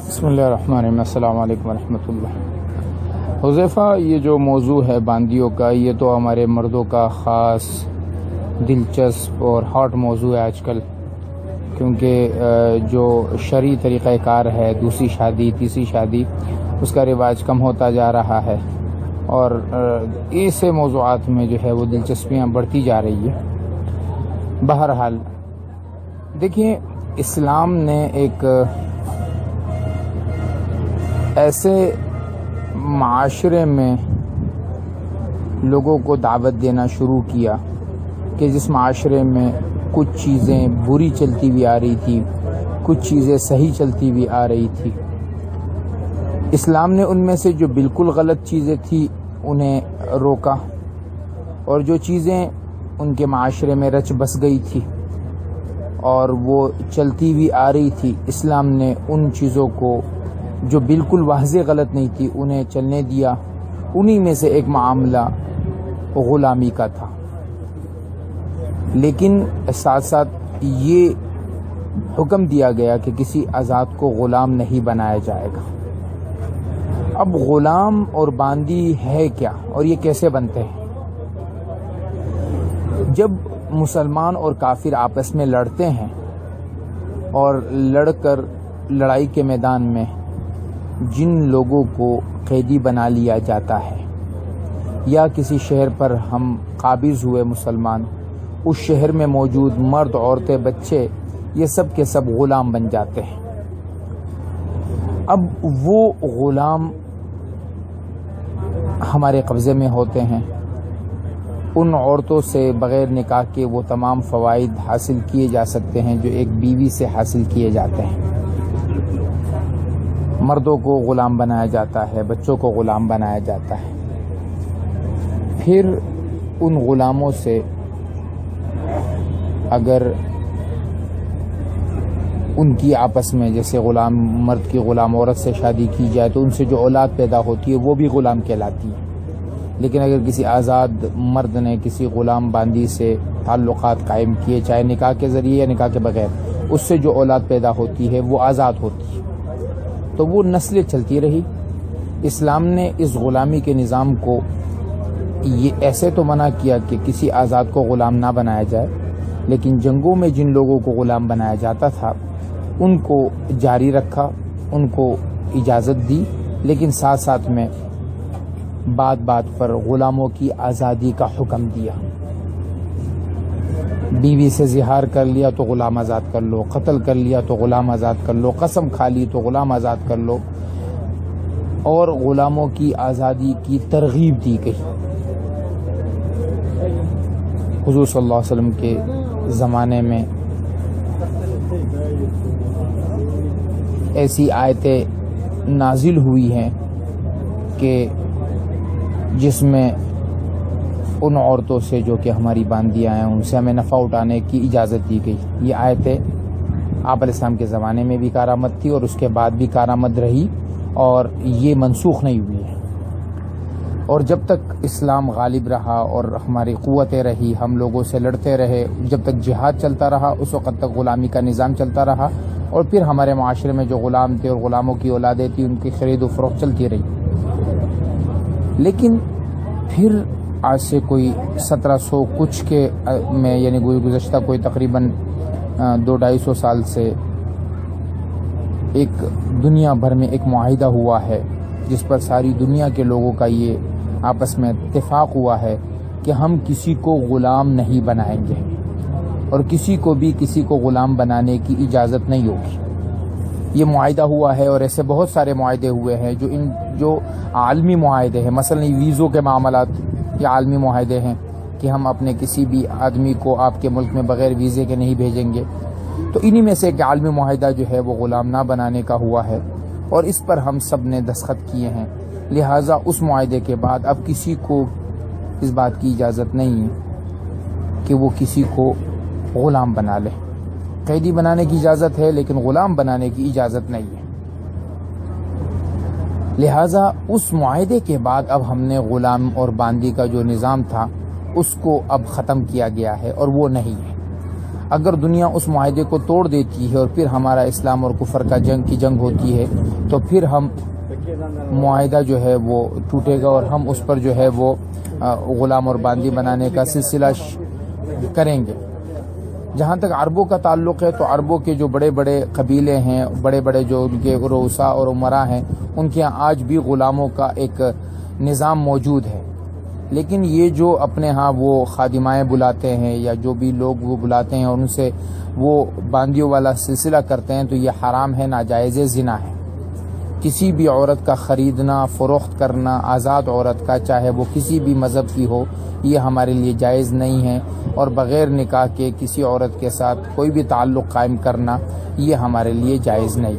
بسم اللہ الرحمن الرحیم، السلام علیکم ورحمۃ اللہ۔ حذیفہ، یہ جو موضوع ہے باندیوں کا، یہ تو ہمارے مردوں کا خاص دلچسپ اور ہاٹ موضوع ہے آج کل، کیونکہ جو شرعی طریقہ کار ہے، دوسری شادی تیسری شادی، اس کا رواج کم ہوتا جا رہا ہے، اور ایسے موضوعات میں جو ہے وہ دلچسپیاں بڑھتی جا رہی ہے۔ بہرحال دیکھیں، اسلام نے ایک ایسے معاشرے میں لوگوں کو دعوت دینا شروع کیا کہ جس معاشرے میں کچھ چیزیں بری چلتی ہوئی آ رہی تھی، کچھ چیزیں صحیح چلتی ہوئی آ رہی تھی۔ اسلام نے ان میں سے جو بالکل غلط چیزیں تھیں انہیں روکا، اور جو چیزیں ان کے معاشرے میں رچ بس گئی تھی اور وہ چلتی ہوئی آ رہی تھی، اسلام نے ان چیزوں کو جو بالکل واضح غلط نہیں تھی انہیں چلنے دیا۔ انہی میں سے ایک معاملہ غلامی کا تھا، لیکن ساتھ ساتھ یہ حکم دیا گیا کہ کسی آزاد کو غلام نہیں بنایا جائے گا۔ اب غلام اور باندی ہے کیا، اور یہ کیسے بنتے ہیں؟ جب مسلمان اور کافر آپس میں لڑتے ہیں اور لڑ کر لڑائی کے میدان میں جن لوگوں کو قیدی بنا لیا جاتا ہے، یا کسی شہر پر ہم قابض ہوئے مسلمان، اس شہر میں موجود مرد، عورتیں، بچے، یہ سب کے سب غلام بن جاتے ہیں۔ اب وہ غلام ہمارے قبضے میں ہوتے ہیں۔ ان عورتوں سے بغیر نکاح کے وہ تمام فوائد حاصل کیے جا سکتے ہیں جو ایک بیوی سے حاصل کیے جاتے ہیں۔ مردوں کو غلام بنایا جاتا ہے، بچوں کو غلام بنایا جاتا ہے۔ پھر ان غلاموں سے اگر ان کی آپس میں، جیسے غلام مرد کی غلام عورت سے شادی کی جائے تو ان سے جو اولاد پیدا ہوتی ہے وہ بھی غلام کہلاتی ہے۔ لیکن اگر کسی آزاد مرد نے کسی غلام باندی سے تعلقات قائم کیے، چاہے نکاح کے ذریعے یا نکاح کے بغیر، اس سے جو اولاد پیدا ہوتی ہے وہ آزاد ہوتی ہے، تو وہ نسلیں چلتی رہی۔ اسلام نے اس غلامی کے نظام کو یہ ایسے تو منع کیا کہ کسی آزاد کو غلام نہ بنایا جائے، لیکن جنگوں میں جن لوگوں کو غلام بنایا جاتا تھا ان کو جاری رکھا، ان کو اجازت دی، لیکن ساتھ ساتھ میں بات بات پر غلاموں کی آزادی کا حکم دیا۔ بیوی سے زہار کر لیا تو غلام آزاد کر لو، قتل کر لیا تو غلام آزاد کر لو، قسم کھا لی تو غلام آزاد کر لو، اور غلاموں کی آزادی کی ترغیب دی گئی۔ حضور صلی اللہ علیہ وسلم کے زمانے میں ایسی آیتیں نازل ہوئی ہیں کہ جس میں ان عورتوں سے جو کہ ہماری باندیاں ہیں ان سے ہمیں نفع اٹھانے کی اجازت دی گئی۔ یہ آیتیں آپ علیہ السلام کے زمانے میں بھی کارآمد تھی اور اس کے بعد بھی کارآمد رہی، اور یہ منسوخ نہیں ہوئی ہے۔ اور جب تک اسلام غالب رہا اور ہماری قوتیں رہی، ہم لوگوں سے لڑتے رہے، جب تک جہاد چلتا رہا، اس وقت تک غلامی کا نظام چلتا رہا، اور پھر ہمارے معاشرے میں جو غلام تھے اور غلاموں کی اولادیں تھیں ان کی خرید و فروخت چلتی رہی۔ لیکن پھر آج سے کوئی 1700 کچھ کے میں، یعنی گزشتہ کوئی تقریباً 200-250 سال سے ایک دنیا بھر میں ایک معاہدہ ہوا ہے جس پر ساری دنیا کے لوگوں کا یہ آپس میں اتفاق ہوا ہے کہ ہم کسی کو غلام نہیں بنائیں گے، اور کسی کو بھی کسی کو غلام بنانے کی اجازت نہیں ہوگی۔ یہ معاہدہ ہوا ہے، اور ایسے بہت سارے معاہدے ہوئے ہیں جو عالمی معاہدے ہیں۔ مثلا ویزوں کے معاملات یہ عالمی معاہدے ہیں کہ ہم اپنے کسی بھی آدمی کو آپ کے ملک میں بغیر ویزے کے نہیں بھیجیں گے۔ تو انہی میں سے ایک عالمی معاہدہ جو ہے وہ غلام نہ بنانے کا ہوا ہے، اور اس پر ہم سب نے دستخط کیے ہیں۔ لہٰذا اس معاہدے کے بعد اب کسی کو اس بات کی اجازت نہیں کہ وہ کسی کو غلام بنا لے۔ قیدی بنانے کی اجازت ہے لیکن غلام بنانے کی اجازت نہیں ہے۔ لہٰذا اس معاہدے کے بعد اب ہم نے غلام اور باندی کا جو نظام تھا اس کو اب ختم کیا گیا ہے، اور وہ نہیں ہے۔ اگر دنیا اس معاہدے کو توڑ دیتی ہے اور پھر ہمارا اسلام اور کفر کا جنگ ہوتی ہے تو پھر ہم معاہدہ جو ہے وہ ٹوٹے گا اور ہم اس پر جو ہے وہ غلام اور باندی بنانے کا سلسلہ کریں گے۔ جہاں تک عربوں کا تعلق ہے تو عربوں کے جو بڑے بڑے قبیلے ہیں، بڑے بڑے جو ان کے رؤساء اور امراء ہیں، ان کے ہاں آج بھی غلاموں کا ایک نظام موجود ہے، لیکن یہ جو اپنے ہاں وہ خادمائیں بلاتے ہیں یا جو بھی لوگ وہ بلاتے ہیں اور ان سے وہ باندیوں والا سلسلہ کرتے ہیں تو یہ حرام ہے، ناجائز زنا ہے۔ کسی بھی عورت کا خریدنا، فروخت کرنا، آزاد عورت کا، چاہے وہ کسی بھی مذہب کی ہو، یہ ہمارے لیے جائز نہیں ہے، اور بغیر نکاح کے کسی عورت کے ساتھ کوئی بھی تعلق قائم کرنا یہ ہمارے لیے جائز نہیں۔